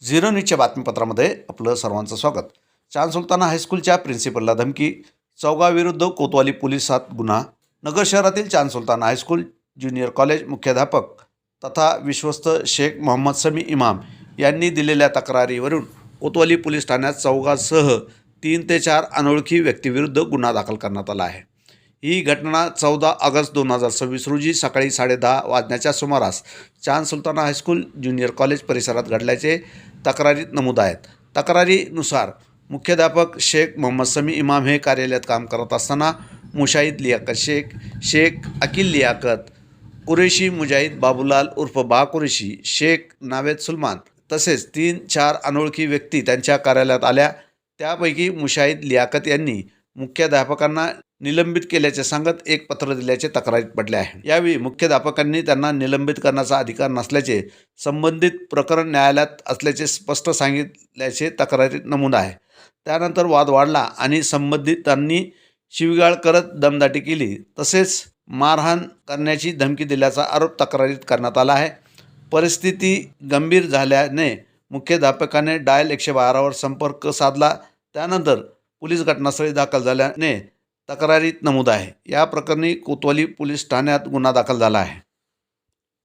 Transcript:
Zero न्यूजच्या बातमीपत्रामध्ये आपलं सर्वांचं स्वागत. चांद सुलताना हायस्कूलच्या प्रिन्सिपलला धमकी, चौगाविरुद्ध कोतवाली पोलिसात गुन्हा. नगर शहरातील चांद सुलताना हायस्कूल ज्युनियर कॉलेज मुख्याध्यापक तथा विश्वस्त शेख मोहम्मद समी इमाम यांनी दिलेल्या तक्रारीवरून कोतवाली पोलीस ठाण्यात चौघांसह 3 ते 4 अनोळखी व्यक्तीविरुद्ध गुन्हा दाखल करण्यात आला आहे. ही घटना 14 ऑगस्ट 2026 रोजी सकाळी 10:30 वाजण्याच्या सुमारास चांद सुलताना हायस्कूल ज्युनियर कॉलेज परिसरात घडल्याचे तक्रारीत नमूद आहेत. तक्रारीनुसार मुख्याध्यापक शेख मोहम्मद समी इमाम हे कार्यालयात काम करत असताना मुशाहिद लियाकत शेख, शेख अकील लियाकत, कुरेशी मुजाहिद बाबूलाल उर्फ बा कुरेशी, शेख नावेद सुलमान तसेच 3-4 अनोळखी व्यक्ती त्यांच्या कार्यालयात आल्या. त्यापैकी मुशाहिद लियाकत यांनी मुख्याध्यापकांना निलंबित केल्याचे सांगत एक पत्र दिल्याचे तक्रारीत पडले आहे. यावेळी मुख्याध्यापकांनी त्यांना निलंबित करण्याचा अधिकार नसल्याचे, संबंधित प्रकरण न्यायालयात असल्याचे स्पष्ट सांगितल्याचे तक्रारीत नमूद आहे. त्यानंतर वाद वाढला आणि संबंधितांनी शिवीगाळ करत दमदाटी केली तसेच मारहाण करण्याची धमकी दिल्याचा आरोप तक्रारीत करण्यात आला आहे. परिस्थिती गंभीर झाल्याने मुख्याध्यापकाने डायल 112 वर संपर्क साधला. त्यानंतर पोलीस घटनास्थळी दाखल झाल्याने तक्रारीत नमूद आहे. या प्रकरणी कोतवाली पोलीस ठाण्यात गुन्हा दाखल झाला आहे.